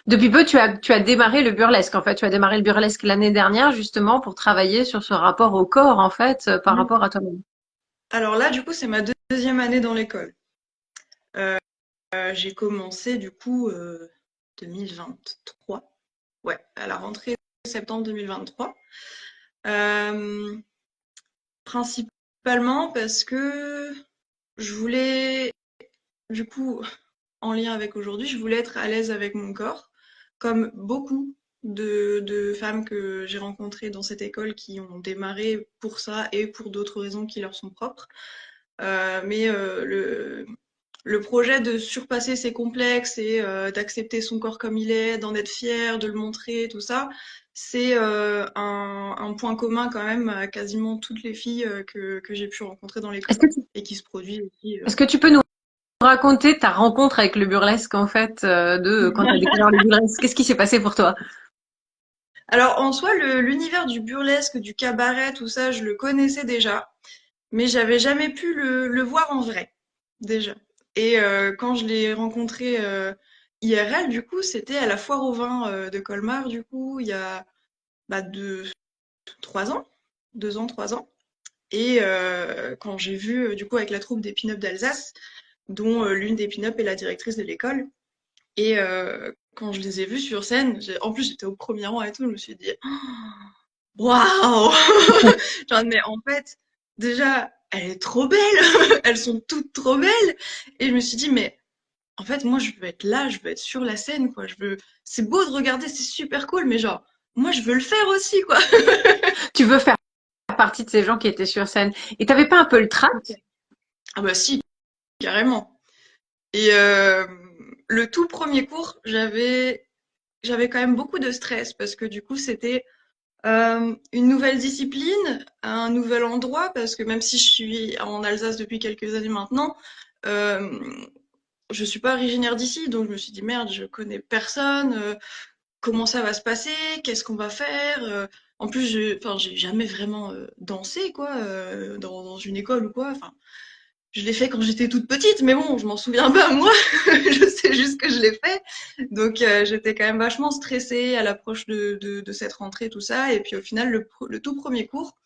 Depuis peu, tu as démarré le burlesque. En fait, tu as démarré le burlesque l'année dernière justement pour travailler sur ce rapport au corps en fait par Oui. rapport à toi-même. Alors là, du coup, c'est ma deuxième année dans l'école. Euh, j'ai commencé, du coup, 2023. Ouais, à la rentrée septembre 2023. Euh, Principalement parce que je voulais, du coup, en lien avec aujourd'hui, je voulais être à l'aise avec mon corps, comme beaucoup de femmes que j'ai rencontrées dans cette école qui ont démarré pour ça et pour d'autres raisons qui leur sont propres. Mais le projet de surpasser ses complexes et d'accepter son corps comme il est, d'en être fier, de le montrer, tout ça, c'est un point commun quand même à quasiment toutes les filles que j'ai pu rencontrer dans Est-ce l'école que tu, et qui se produit aussi. est-ce que tu peux nous raconter ta rencontre avec le burlesque en fait de quand tu as découvert le burlesque? Qu'est-ce qui s'est passé pour toi? Alors en soi, l'univers du burlesque, du cabaret, tout ça, je le connaissais déjà, mais j'avais jamais pu le voir en vrai, déjà. Et quand je l'ai rencontré IRL, du coup, c'était à la Foire au vin de Colmar, du coup, il y a 3 ans, 2 ans, 3 ans. Et quand j'ai vu, du coup, avec la troupe des pin-up d'Alsace, dont l'une des pin-up est la directrice de l'école, et quand je les ai vus sur scène, en plus j'étais au premier rang et tout, je me suis dit, waouh! Genre, mais en fait, déjà, elle est trop belle! Elles sont toutes trop belles! Et je me suis dit, mais en fait, moi, je veux être là, je veux être sur la scène, quoi. C'est beau de regarder, c'est super cool, mais genre, moi, je veux le faire aussi, quoi. Tu veux faire partie de ces gens qui étaient sur scène et t'avais pas un peu le trac? Ah bah si, carrément. Et le tout premier cours, j'avais quand même beaucoup de stress parce que du coup, c'était une nouvelle discipline, un nouvel endroit, parce que même si je suis en Alsace depuis quelques années maintenant, euh, je suis pas originaire d'ici, donc je me suis dit merde, je connais personne, comment ça va se passer, qu'est-ce qu'on va faire. En plus, enfin, j'ai jamais vraiment dansé quoi, dans une école ou quoi. Enfin, je l'ai fait quand j'étais toute petite, mais bon, je m'en souviens pas moi. Je sais juste que je l'ai fait. Donc j'étais quand même vachement stressée à l'approche de cette rentrée, tout ça. Et puis au final, le tout premier cours,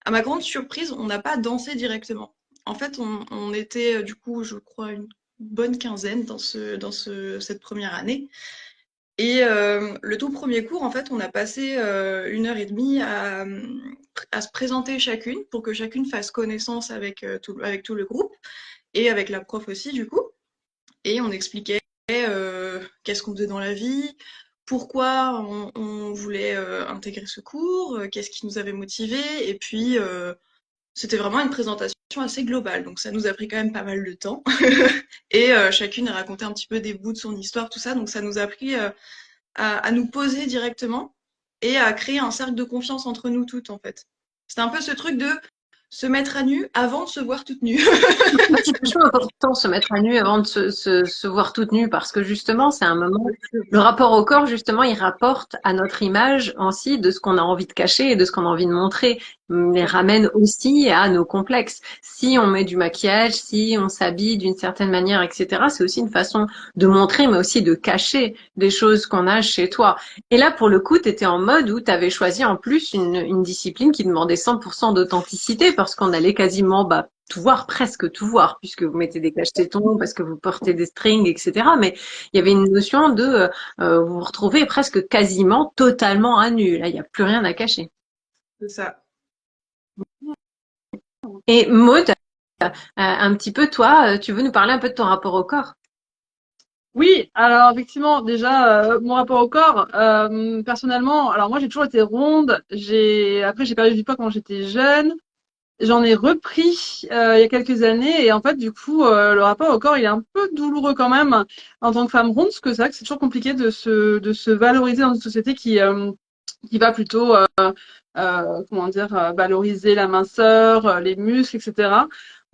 à ma grande surprise, on n'a pas dansé directement. En fait, on était du coup, je crois, une bonne quinzaine cette première année. Et le tout premier cours, en fait, on a passé 1 heure et demie à se présenter chacune pour que chacune fasse connaissance avec tout le groupe et avec la prof aussi, du coup. Et on expliquait qu'est-ce qu'on faisait dans la vie, pourquoi on voulait intégrer ce cours, qu'est-ce qui nous avait motivés. Et puis, c'était vraiment une présentation assez globale. Donc, ça nous a pris quand même pas mal de temps. Et chacune a raconté un petit peu des bouts de son histoire, tout ça. Donc, ça nous a pris à nous poser directement et à créer un cercle de confiance entre nous toutes, en fait. C'était un peu ce truc de se mettre à nu avant de se voir toute nue. C'est vachement important de se mettre à nu avant de se voir toute nue parce que justement, c'est un moment, le rapport au corps, justement, il rapporte à notre image aussi de ce qu'on a envie de cacher et de ce qu'on a envie de montrer, mais ramène aussi à nos complexes. Si on met du maquillage, si on s'habille d'une certaine manière, etc., c'est aussi une façon de montrer, mais aussi de cacher des choses qu'on a chez toi. Et là, pour le coup, tu étais en mode où tu avais choisi en plus une discipline qui demandait 100% d'authenticité parce qu'on allait quasiment bah, tout voir, presque tout voir, puisque vous mettez des cache-tétons, parce que vous portez des strings, etc. Mais il y avait une notion de vous vous retrouvez presque quasiment totalement à nu. Là, il n'y a plus rien à cacher. C'est ça. Et Maud, un petit peu toi, tu veux nous parler un peu de ton rapport au corps? Oui, alors effectivement, déjà, mon rapport au corps, personnellement, alors moi j'ai toujours été ronde. Après j'ai perdu du poids quand j'étais jeune. J'en ai repris il y a quelques années et en fait du coup le rapport au corps il est un peu douloureux quand même en tant que femme ronde parce que c'est vrai que c'est toujours compliqué de se valoriser dans une société qui va plutôt comment dire valoriser la minceur, les muscles, etc.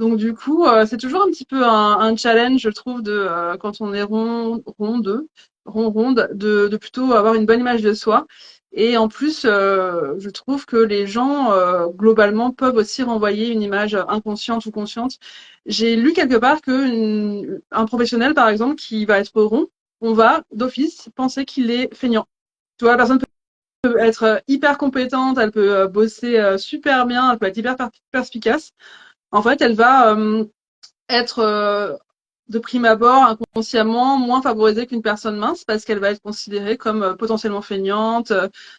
Donc du coup c'est toujours un petit peu un challenge je trouve de quand on est ronde de plutôt avoir une bonne image de soi. Et en plus, je trouve que les gens, globalement, peuvent aussi renvoyer une image inconsciente ou consciente. J'ai lu quelque part que un professionnel, par exemple, qui va être rond, on va d'office penser qu'il est feignant. Tu vois, la personne peut être hyper compétente, elle peut bosser super bien, elle peut être hyper perspicace. En fait, elle va être de prime abord, inconsciemment, moins favorisée qu'une personne mince parce qu'elle va être considérée comme potentiellement feignante,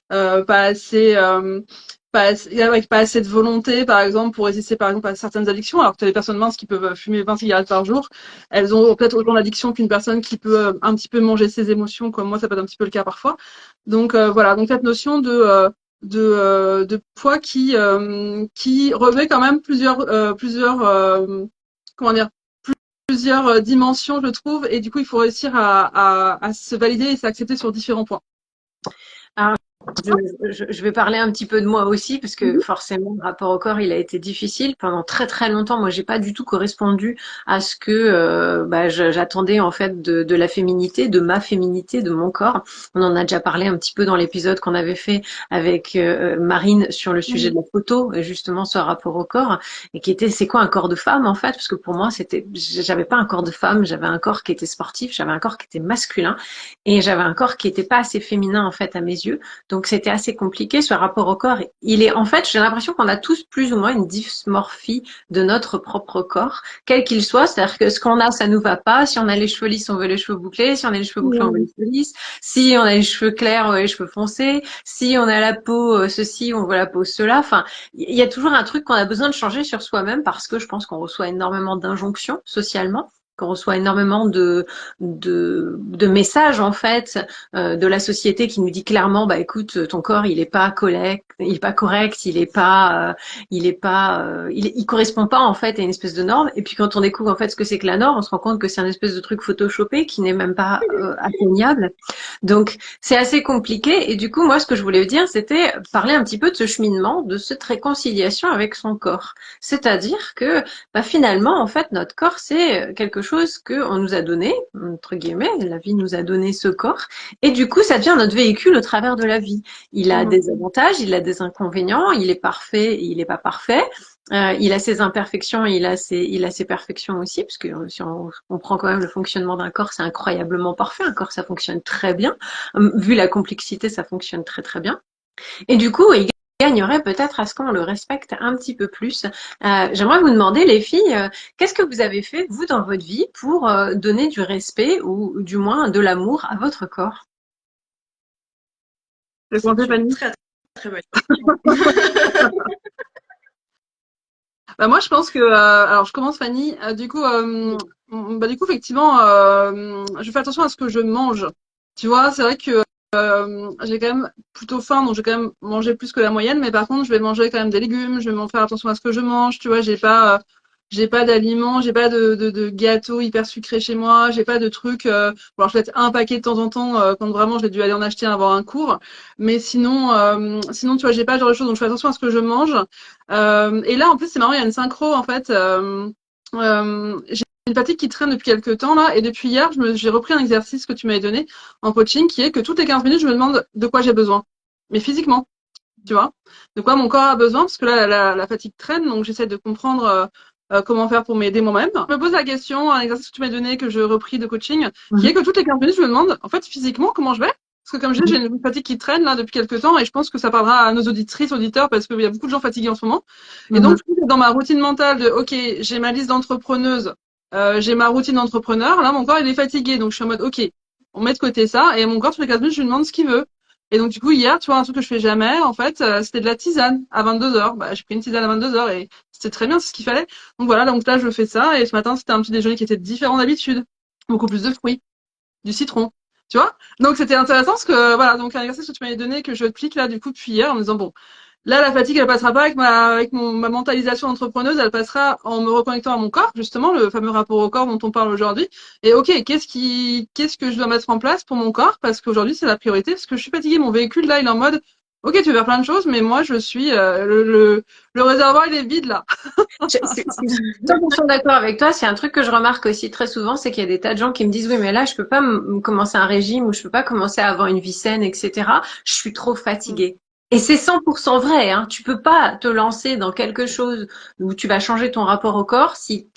pas assez, avec pas assez de volonté, par exemple, pour résister, par exemple, à certaines addictions. Alors que tu as des personnes minces qui peuvent fumer 20 cigarettes par jour, elles ont peut-être autant d'addiction qu'une personne qui peut un petit peu manger ses émotions, comme moi, ça peut être un petit peu le cas parfois. Donc voilà, donc cette notion de poids qui revêt quand même comment dire, plusieurs dimensions, je trouve, et du coup, il faut réussir à se valider et s'accepter sur différents points. Alors, je vais parler un petit peu de moi aussi, parce que forcément, le rapport au corps, il a été difficile. Pendant très très longtemps, moi, j'ai pas du tout correspondu à ce que j'attendais en fait de la féminité, de ma féminité, de mon corps. On en a déjà parlé un petit peu dans l'épisode qu'on avait fait avec Marine sur le sujet de la photo, et justement ce rapport au corps, et qui était c'est quoi un corps de femme en fait, parce que pour moi, j'avais pas un corps de femme, j'avais un corps qui était sportif, j'avais un corps qui était masculin, et j'avais un corps qui était pas assez féminin en fait à mes yeux. Donc c'était assez compliqué ce rapport au corps. Il est en fait, j'ai l'impression qu'on a tous plus ou moins une dysmorphie de notre propre corps, quel qu'il soit. C'est-à-dire que ce qu'on a, ça nous va pas. Si on a les cheveux lisses, on veut les cheveux bouclés. Si on a les cheveux bouclés, on veut les cheveux lisses. Si on a les cheveux clairs, on veut les cheveux foncés. Si on a la peau ceci, on veut la peau cela. Enfin, il y a toujours un truc qu'on a besoin de changer sur soi-même parce que je pense qu'on reçoit énormément d'injonctions socialement, qu'on reçoit énormément de messages en fait de la société qui nous dit clairement bah écoute ton corps il est pas correct, il correspond pas en fait à une espèce de norme, et puis quand on découvre en fait ce que c'est que la norme, on se rend compte que c'est un espèce de truc photoshopé qui n'est même pas atteignable. Donc c'est assez compliqué, et du coup moi ce que je voulais dire c'était parler un petit peu de ce cheminement, de cette réconciliation avec son corps, c'est-à-dire que bah, finalement, en fait, notre corps, c'est quelque chose qu'on nous a donné, entre guillemets, la vie nous a donné ce corps, et du coup, ça devient notre véhicule au travers de la vie. Il a des avantages, il a des inconvénients, il est parfait, il n'est pas parfait, il a ses imperfections, il a ses perfections aussi, parce que si on comprend quand même le fonctionnement d'un corps, c'est incroyablement parfait. Un corps, ça fonctionne très bien. Vu la complexité, ça fonctionne très très bien. Et du coup, il gagnerait peut-être à ce qu'on le respecte un petit peu plus. J'aimerais vous demander, les filles, qu'est-ce que vous avez fait, vous, dans votre vie, pour donner du respect ou du moins de l'amour à votre corps? C'est Fanny. Très, très bonne. Bah moi je pense que alors je commence Fanny du coup effectivement je fais attention à ce que je mange, tu vois. C'est vrai que j'ai quand même plutôt faim, donc je vais quand même manger plus que la moyenne, mais par contre je vais manger quand même des légumes, je vais m'en faire attention à ce que je mange, tu vois. J'ai pas d'aliments, j'ai pas de gâteaux hyper sucrés chez moi, j'ai pas de trucs alors je vais être un paquet de temps en temps quand vraiment j'ai dû aller en acheter avant un cours, mais sinon tu vois, j'ai pas ce genre de choses, donc je fais attention à ce que je mange. Et là, en plus, c'est marrant, il y a une synchro, en fait. J'ai une fatigue qui traîne depuis quelques temps, là, et depuis hier, j'ai repris un exercice que tu m'avais donné en coaching, qui est que toutes les 15 minutes, je me demande de quoi j'ai besoin. Mais physiquement, tu vois, de quoi mon corps a besoin, parce que là, la fatigue traîne, donc j'essaie de comprendre comment faire pour m'aider moi-même. Je me pose la question, un exercice que tu m'as donné, que je repris de coaching, qui est que toutes les 15 minutes, je me demande, en fait, physiquement, comment je vais. Parce que comme je dis, j'ai une fatigue qui traîne là depuis quelques temps, et je pense que ça parlera à nos auditrices, auditeurs, parce qu'il y a beaucoup de gens fatigués en ce moment. Et donc, dans ma routine mentale de, OK, j'ai ma liste d'entrepreneuses, j'ai ma routine d'entrepreneur, là, mon corps, il est fatigué. Donc, je suis en mode, OK, on met de côté ça, et mon corps, tous les 15 minutes, je lui demande ce qu'il veut. Et donc, du coup, hier, tu vois, un truc que je fais jamais, en fait, c'était de la tisane à 22h. Bah, j'ai pris une tisane à 22h et c'était très bien, c'est ce qu'il fallait. Donc voilà, donc là, je fais ça, et ce matin, c'était un petit déjeuner qui était différent d'habitude. Beaucoup plus de fruits, du citron. Tu vois? Donc c'était intéressant parce que voilà, donc un exercice que tu m'avais donné que je plique là du coup depuis hier en me disant bon, là la fatigue elle passera pas avec ma mentalisation entrepreneuse, elle passera en me reconnectant à mon corps, justement le fameux rapport au corps dont on parle aujourd'hui. Et OK, qu'est-ce que je dois mettre en place pour mon corps, parce qu'aujourd'hui c'est la priorité, parce que je suis fatiguée, mon véhicule là il est en mode OK, tu veux faire plein de choses, mais moi je suis le réservoir il est vide là. Je suis 100% d'accord avec toi. C'est un truc que je remarque aussi très souvent, c'est qu'il y a des tas de gens qui me disent oui, mais là, je peux pas commencer un régime ou je peux pas commencer à avoir une vie saine, etc. Je suis trop fatiguée. Et c'est 100% vrai, hein. Tu peux pas te lancer dans quelque chose où tu vas changer ton rapport au corps si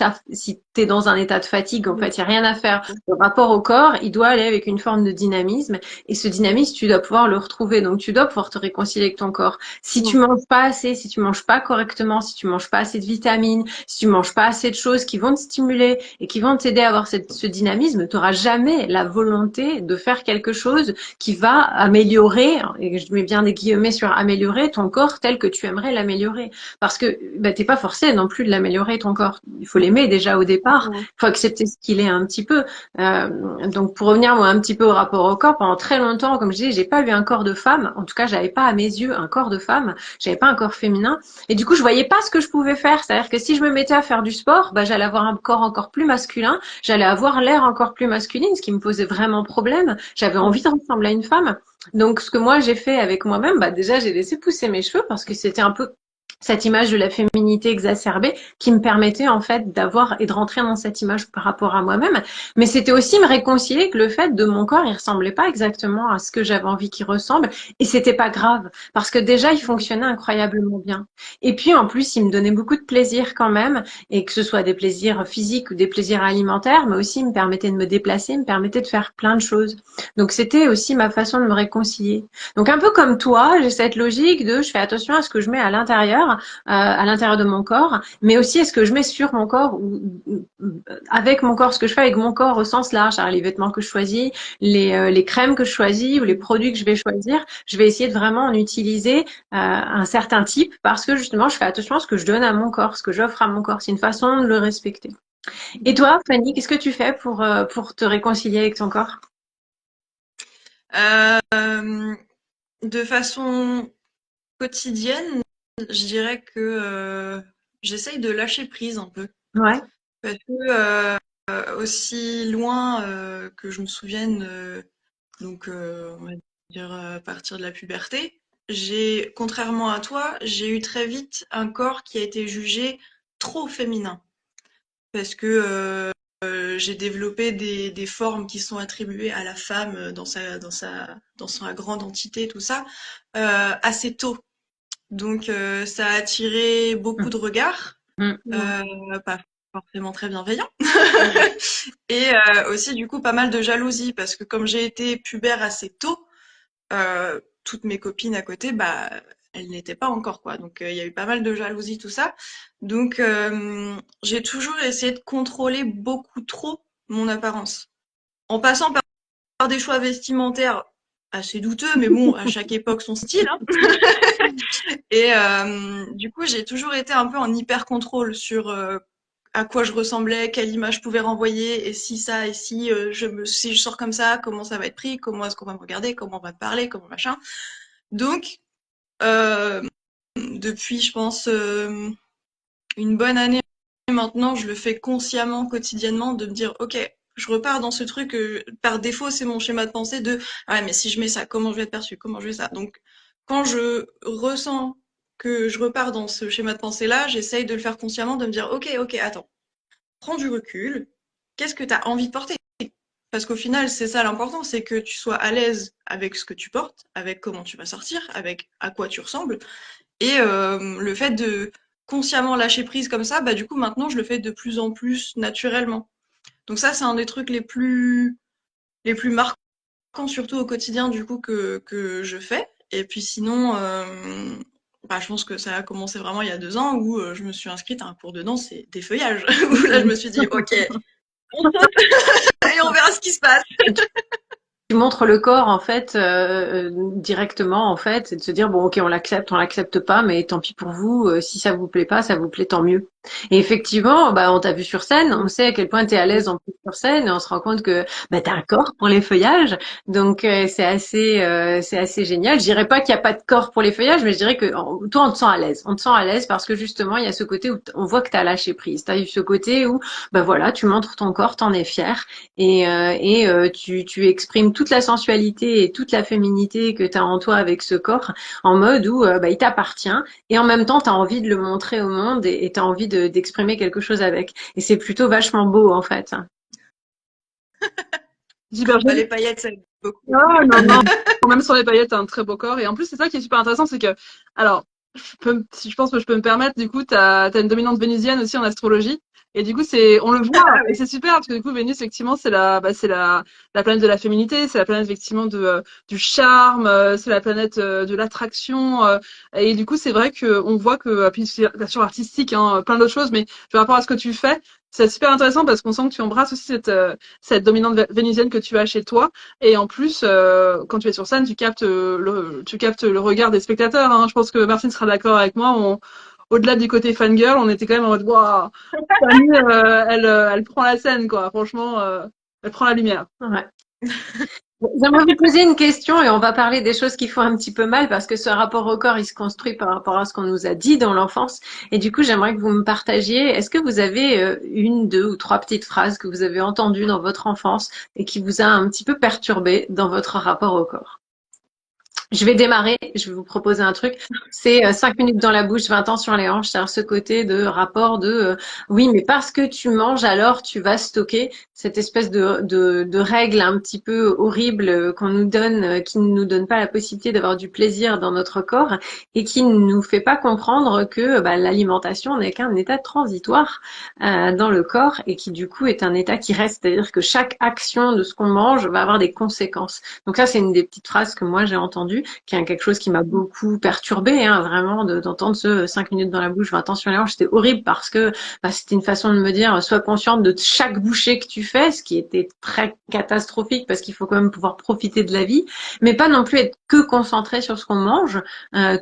t'es dans un état de fatigue. En fait, il y a rien à faire. Le rapport au corps, il doit aller avec une forme de dynamisme. Et ce dynamisme, tu dois pouvoir le retrouver. Donc, tu dois pouvoir te réconcilier avec ton corps. Si tu manges pas assez, si tu manges pas correctement, si tu manges pas assez de vitamines, si tu manges pas assez de choses qui vont te stimuler et qui vont t'aider à avoir ce dynamisme, tu n'auras jamais la volonté de faire quelque chose qui va améliorer, et je mets bien des guillemets sur améliorer ton corps tel que tu aimerais l'améliorer. Parce que t'es pas forcé non plus de l'améliorer ton corps. Il faut l'aimer déjà au départ. Il faut accepter ce qu'il est un petit peu. Donc pour revenir moi un petit peu au rapport au corps, pendant très longtemps, comme je dis, j'ai pas eu un corps de femme. En tout cas, j'avais pas à mes yeux un corps de femme. J'avais pas un corps féminin. Et du coup, je voyais pas ce que je pouvais faire. C'est-à-dire que si je me mettais à faire du sport, j'allais avoir un corps encore plus masculin. J'allais avoir l'air encore plus masculine, ce qui me posait vraiment problème. J'avais envie de ressembler à une femme. Donc, ce que moi j'ai fait avec moi-même, déjà j'ai laissé pousser mes cheveux parce que c'était un peu cette image de la féminité exacerbée qui me permettait en fait d'avoir et de rentrer dans cette image par rapport à moi-même. Mais c'était aussi me réconcilier que le fait de mon corps, il ressemblait pas exactement à ce que j'avais envie qu'il ressemble et c'était pas grave parce que déjà il fonctionnait incroyablement bien. Et puis en plus, il me donnait beaucoup de plaisir quand même et que ce soit des plaisirs physiques ou des plaisirs alimentaires, mais aussi il me permettait de me déplacer, il me permettait de faire plein de choses. Donc c'était aussi ma façon de me réconcilier. Donc un peu comme toi, j'ai cette logique de je fais attention à ce que je mets à l'intérieur de mon corps, mais aussi à ce que je mets sur mon corps ou avec mon corps, ce que je fais avec mon corps au sens large, les vêtements que je choisis, les crèmes que je choisis ou les produits que je vais choisir, je vais essayer de vraiment en utiliser un certain type parce que justement je fais attention à ce que je donne à mon corps, ce que j'offre à mon corps. C'est une façon de le respecter. Et toi, Fanny, qu'est-ce que tu fais pour te réconcilier avec ton corps? De façon quotidienne, je dirais que j'essaye de lâcher prise un peu. Ouais. Parce que aussi loin que je me souvienne, donc on va dire à partir de la puberté, contrairement à toi, j'ai eu très vite un corps qui a été jugé trop féminin. Parce que j'ai développé des formes qui sont attribuées à la femme dans sa grande entité, tout ça, assez tôt. Donc ça a attiré beaucoup de regards, pas forcément très bienveillants, et aussi du coup pas mal de jalousie parce que comme j'ai été pubère assez tôt, toutes mes copines à côté, elles n'étaient pas encore quoi. Donc il y a eu pas mal de jalousie, tout ça. Donc j'ai toujours essayé de contrôler beaucoup trop mon apparence, en passant par des choix vestimentaires assez douteux, mais bon, à chaque époque son style, hein. Et du coup, j'ai toujours été un peu en hyper contrôle sur à quoi je ressemblais, quelle image je pouvais renvoyer, et si ça, et si si je sors comme ça, comment ça va être pris, comment est-ce qu'on va me regarder, comment on va me parler, comment machin. Donc, euh, depuis, je pense, une bonne année maintenant, je le fais consciemment, quotidiennement, de me dire, ok, je repars dans ce truc, par défaut, c'est mon schéma de pensée de, ah ouais, mais si je mets ça, comment je vais être perçue, comment je vais ça. Donc, quand je ressens que je repars dans ce schéma de pensée-là, j'essaye de le faire consciemment, de me dire, ok, attends, prends du recul, qu'est-ce que tu as envie de porter? Parce qu'au final, c'est ça l'important, c'est que tu sois à l'aise avec ce que tu portes, avec comment tu vas sortir, avec à quoi tu ressembles. Et le fait de consciemment lâcher prise comme ça, du coup, maintenant, je le fais de plus en plus naturellement. Donc ça, c'est un des trucs les plus marquants, surtout au quotidien, du coup, que je fais. Et puis sinon, je pense que ça a commencé vraiment il y a 2 ans où je me suis inscrite à un cours de danse et des feuillages. Où là, je me suis dit, ok, on saute et on verra ce qui se passe. Tu montres le corps en fait directement en fait, c'est de se dire bon ok on l'accepte pas, mais tant pis pour vous. Si ça vous plaît pas, ça vous plaît tant mieux. Et effectivement, on t'a vu sur scène, on sait à quel point tu es à l'aise en plus sur scène, et on se rend compte que t'as un corps pour les feuillages, donc c'est assez génial. Je dirais pas qu'il y a pas de corps pour les feuillages, mais je dirais que toi on te sent à l'aise, on te sent à l'aise parce que justement il y a ce côté où on voit que t'as lâché prise, t'as eu ce côté où voilà tu montres ton corps, t'en es fier et tu exprimes toute la sensualité et toute la féminité que tu as en toi avec ce corps en mode où il t'appartient et en même temps tu as envie de le montrer au monde et tu as envie d'exprimer quelque chose avec. Et c'est plutôt vachement beau en fait. Super Les joli. paillettes, ça beaucoup. Ah, non, non. Même sur les paillettes, t'as un très beau corps. Et en plus, c'est ça qui est super intéressant, c'est que, alors, si je pense que je peux me permettre, du coup, t'as une dominante vénusienne aussi en astrologie. Et du coup, on le voit, Ah et oui. c'est super, parce que du coup, Vénus, effectivement, c'est la planète de la féminité, c'est la planète, effectivement, du charme, c'est la planète de l'attraction. Et du coup, c'est vrai qu'on voit que, puis, bien sûr, artistique, hein, plein d'autres choses, mais par rapport à ce que tu fais, c'est super intéressant parce qu'on sent que tu embrasses aussi cette dominante vénusienne que tu as chez toi. Et en plus, quand tu es sur scène, tu captes le regard des spectateurs. Hein. Je pense que Martine sera d'accord avec moi. Au-delà du côté fangirl, on était quand même en mode waouh, Fanny, elle prend la scène, quoi. Franchement, elle prend la lumière. Ouais. J'aimerais vous poser une question et on va parler des choses qui font un petit peu mal parce que ce rapport au corps, il se construit par rapport à ce qu'on nous a dit dans l'enfance. Et du coup, j'aimerais que vous me partagiez, est-ce que vous avez une, deux ou trois petites phrases que vous avez entendues dans votre enfance et qui vous a un petit peu perturbé dans votre rapport au corps? Je vais démarrer, je vais vous proposer un truc. C'est 5 minutes dans la bouche, 20 ans sur les hanches. C'est-à-dire ce côté de rapport de oui, mais parce que tu manges, alors tu vas stocker cette espèce de règle un petit peu horrible qu'on nous donne, qui ne nous donne pas la possibilité d'avoir du plaisir dans notre corps et qui ne nous fait pas comprendre que bah, l'alimentation n'est qu'un état transitoire dans le corps et qui du coup est un état qui reste. C'est-à-dire que chaque action de ce qu'on mange va avoir des conséquences. Donc ça, c'est une des petites phrases que moi j'ai entendues, qui est quelque chose qui m'a beaucoup perturbée, hein, vraiment, d'entendre ce 5 minutes dans la bouche, 20 ans sur les hanches. C'était horrible parce que bah, c'était une façon de me dire, sois consciente de chaque bouchée que tu fais, ce qui était très catastrophique parce qu'il faut quand même pouvoir profiter de la vie, mais pas non plus être que concentré sur ce qu'on mange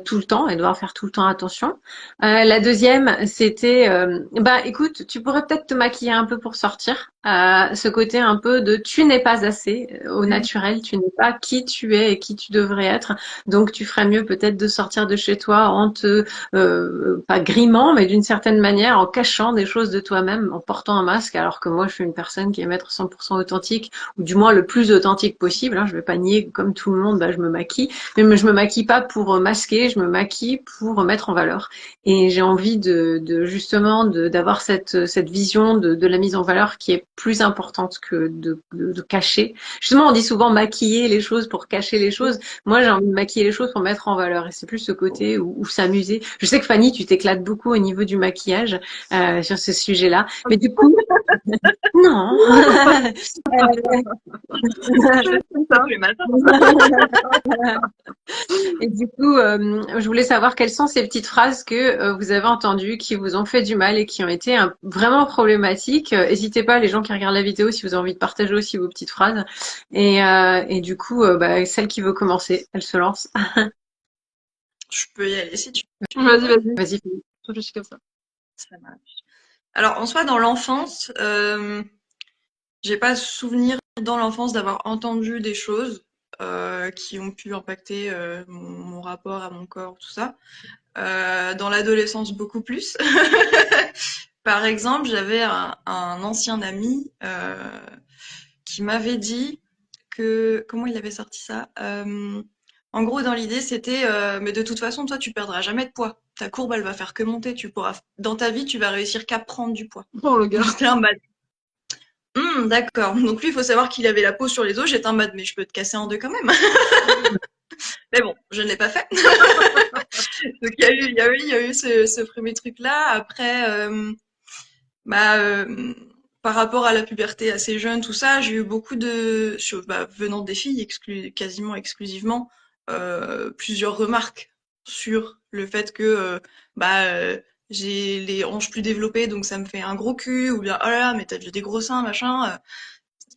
tout le temps et devoir faire tout le temps attention. La deuxième, c'était, bah écoute, tu pourrais peut-être te maquiller un peu pour sortir. Ce côté un peu de tu n'es pas assez au naturel, tu n'es pas qui tu es et qui tu devrais être. Donc tu ferais mieux peut-être de sortir de chez toi en te, pas grimant, mais d'une certaine manière, en cachant des choses de toi-même, en portant un masque, alors que moi je suis une personne qui aime être 100% authentique, ou du moins le plus authentique possible. Hein. Je vais pas nier que comme tout le monde, bah, je me maquille, mais je me maquille pas pour masquer, je me maquille pour mettre en valeur. Et j'ai envie de justement d'avoir cette vision de la mise en valeur qui est plus importante que de cacher. Justement, on dit souvent maquiller les choses pour cacher les choses. Moi, j'ai envie de maquiller les choses pour mettre en valeur. Et c'est plus ce côté où s'amuser. Je sais que Fanny, tu t'éclates beaucoup au niveau du maquillage sur ce sujet-là. Mais du coup, non. Tous les matins. Et du coup, je voulais savoir quelles sont ces petites phrases que vous avez entendues, qui vous ont fait du mal et qui ont été vraiment problématiques. N'hésitez pas, les gens qui regardent la vidéo, si vous avez envie de partager aussi vos petites phrases. Et du coup, bah, celle qui veut commencer, elle se lance. Je peux y aller si tu veux. Vas-y, vas-y. Vas-y. Je suis comme ça. Ça marche. Alors, en soi, dans l'enfance, j'ai pas souvenir dans l'enfance d'avoir entendu des choses qui ont pu impacter mon rapport à mon corps, tout ça. Dans l'adolescence, beaucoup plus. Par exemple, j'avais un ancien ami qui m'avait dit que... Comment il avait sorti ça En gros, dans l'idée, c'était mais de toute façon, toi, tu perdras jamais de poids. Ta courbe, elle va faire que monter. Tu pourras, dans ta vie, tu vas réussir qu'à prendre du poids. Oh, le gars. J'étais un bad. D'accord. Donc lui, il faut savoir qu'il avait la peau sur les os. J'étais un bad, mais je peux te casser en deux quand même. Mais bon, je ne l'ai pas fait. Donc il y a eu ce premier truc-là. Après, bah, par rapport à la puberté assez jeune, tout ça, j'ai eu beaucoup de, venant des filles, quasiment exclusivement, plusieurs remarques sur le fait que j'ai les hanches plus développées, donc ça me fait un gros cul, ou bien oh là là, mais t'as vu des gros seins, machin.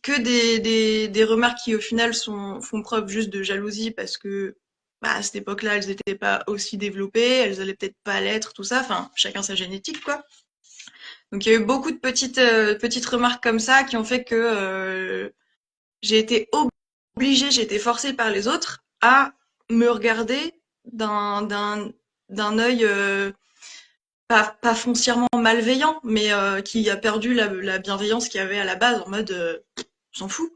Que des remarques qui au final font preuve juste de jalousie parce que bah, à cette époque-là, elles n'étaient pas aussi développées, elles allaient peut-être pas l'être, tout ça. Enfin, chacun sa génétique, quoi. Donc il y a eu beaucoup de petites remarques comme ça qui ont fait que j'ai été obligée, j'ai été forcée par les autres à me regarder d'un œil pas foncièrement malveillant, mais qui a perdu la bienveillance qu'il y avait à la base en mode s'en fout.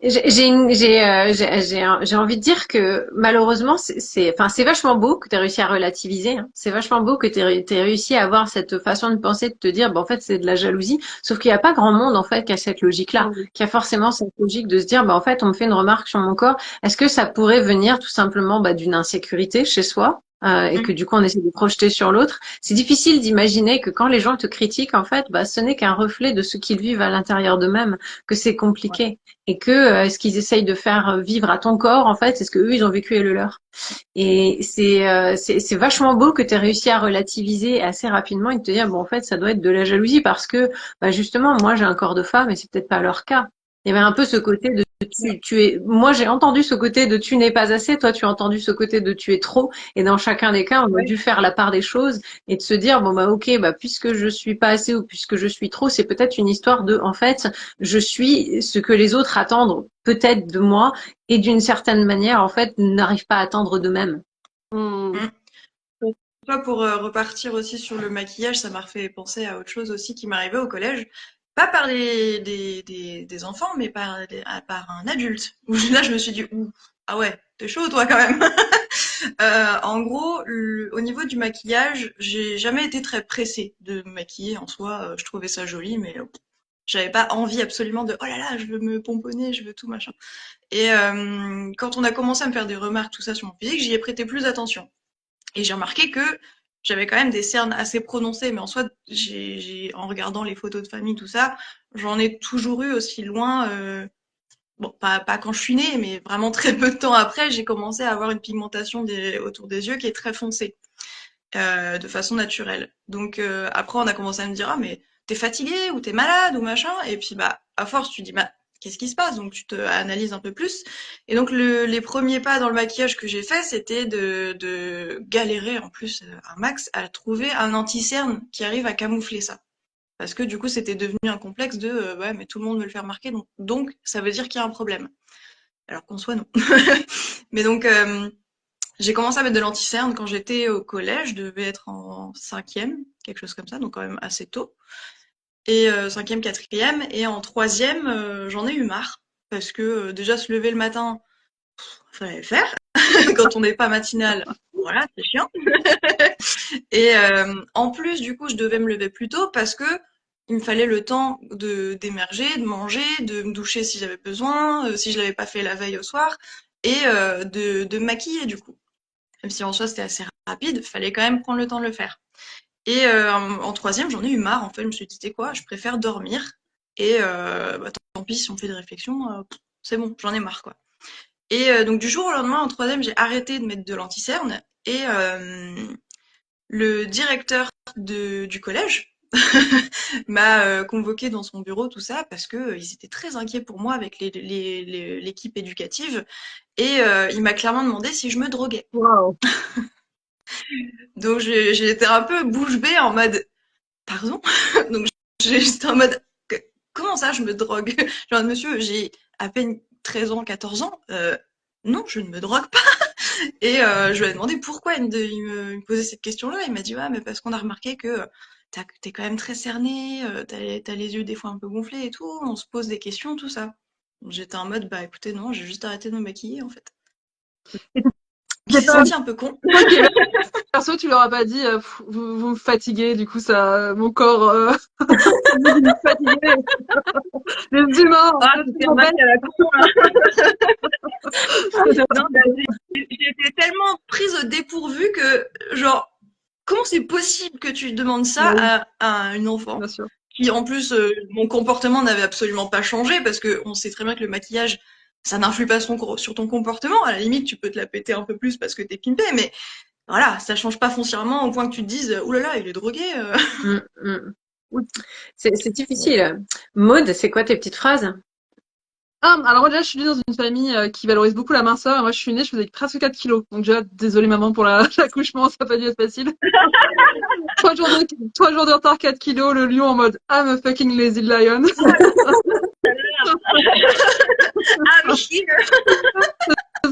J'ai envie de dire que malheureusement enfin c'est vachement beau que tu aies réussi à relativiser, hein. C'est vachement beau que tu aies réussi à avoir cette façon de penser, de te dire en fait c'est de la jalousie, sauf qu'il n'y a pas grand monde en fait qui a cette logique-là, qui a forcément cette logique de se dire en fait on me fait une remarque sur mon corps, est-ce que ça pourrait venir tout simplement d'une insécurité chez soi? Et que du coup on essaie de projeter sur l'autre. C'est difficile d'imaginer que quand les gens te critiquent, en fait, ce n'est qu'un reflet de ce qu'ils vivent à l'intérieur d'eux-mêmes, que c'est compliqué et que ce qu'ils essayent de faire vivre à ton corps, en fait, c'est ce que eux ils ont vécu et le leur. Et c'est vachement beau que tu aies réussi à relativiser assez rapidement et de te dire en fait ça doit être de la jalousie parce que justement moi j'ai un corps de femme et c'est peut-être pas leur cas. Il y avait un peu ce côté de tu es. Moi j'ai entendu ce côté de tu n'es pas assez, toi tu as entendu ce côté de tu es trop. Et dans chacun des cas, on a dû faire la part des choses et de se dire ok puisque je suis pas assez ou puisque je suis trop, c'est peut-être une histoire de en fait je suis ce que les autres attendent peut-être de moi et d'une certaine manière en fait n'arrivent pas à attendre d'eux-mêmes. Pour repartir aussi sur le maquillage, ça m'a fait penser à autre chose aussi qui m'arrivait au collège. Pas par des enfants, mais par un adulte. Là, je me suis dit, ah ouais, t'es chaud toi quand même. En gros, au niveau du maquillage, j'ai jamais été très pressée de me maquiller en soi. Je trouvais ça joli, mais j'avais pas envie absolument de oh là là, je veux me pomponner, je veux tout machin. Et quand on a commencé à me faire des remarques, tout ça sur mon physique, j'y ai prêté plus attention. Et j'ai remarqué que j'avais quand même des cernes assez prononcées, mais en soi, en regardant les photos de famille, tout ça, j'en ai toujours eu aussi loin. Bon, pas quand je suis née, mais vraiment très peu de temps après, j'ai commencé à avoir une pigmentation autour des yeux qui est très foncée, de façon naturelle. Donc après, on a commencé à me dire ah mais t'es fatiguée ou t'es malade ou machin, et puis à force tu dis qu'est-ce qui se passe? Donc tu te analyses un peu plus. Et donc les premiers pas dans le maquillage que j'ai fait, c'était de galérer en plus un max à trouver un anti-cerne qui arrive à camoufler ça. Parce que du coup, c'était devenu un complexe de ouais, mais tout le monde me le fait remarquer, donc ça veut dire qu'il y a un problème. Alors qu'en soit non. Mais donc j'ai commencé à mettre de l'anti-cerne quand j'étais au collège, je devais être en 5e, quelque chose comme ça, donc quand même assez tôt. Et 5e, 4e, et en 3e, j'en ai eu marre. Parce que déjà se lever le matin, fallait le faire. Quand on n'est pas matinal, voilà, c'est chiant. Et en plus, du coup, je devais me lever plus tôt parce que il me fallait le temps d'émerger, de manger, de me doucher si j'avais besoin, si je l'avais pas fait la veille au soir, et de me maquiller du coup. Même si en soi c'était assez rapide, fallait quand même prendre le temps de le faire. Et en 3e, j'en ai eu marre. En fait, je me suis dit, tu sais quoi, je préfère dormir. Et tant pis si on fait des réflexions, c'est bon, j'en ai marre quoi. Et donc du jour au lendemain, en 3e, j'ai arrêté de mettre de l'anti-cerne. Et le directeur du collège m'a convoqué dans son bureau, tout ça, parce que ils étaient très inquiets pour moi avec l'équipe éducative. Et il m'a clairement demandé si je me droguais. Wow. Donc j'ai été un peu bouche bée en mode pardon. Donc j'étais en mode comment ça je me drogue? Genre monsieur, j'ai à peine 13 ans, 14 ans. Non, je ne me drogue pas. Et je lui ai demandé pourquoi il me posait cette question-là. Il m'a dit ouais, mais parce qu'on a remarqué que t'es quand même très cerné, t'as les yeux des fois un peu gonflés et tout. On se pose des questions, tout ça. Donc, j'étais en mode écoutez non, j'ai juste arrêté de me maquiller en fait. J'ai senti un peu con. Perso, tu leur as pas dit, vous me fatiguez, du coup, ça, mon corps, vous me fatiguez. Les humains. C'était mal à la con, j'ai été tellement prise au dépourvu que, genre, comment c'est possible que tu demandes ça à une enfant? Bien sûr. Qui, en plus, mon comportement n'avait absolument pas changé parce que on sait très bien que le maquillage, ça n'influe pas sur ton comportement. À la limite, tu peux te la péter un peu plus parce que t'es pimpé, mais voilà, ça change pas foncièrement au point que tu te dises « Ouh là là, il est drogué ». C'est difficile. Maud, c'est quoi tes petites phrases? Alors moi déjà, je suis née dans une famille qui valorise beaucoup la minceur. Et moi, je suis née, je faisais presque 4 kilos. Donc déjà, désolée maman pour l'accouchement, ça n'a pas dû être facile. 3 jours de retard, 4 kilos, le lion en mode « I'm a fucking lazy lion ». Ah, mais c'est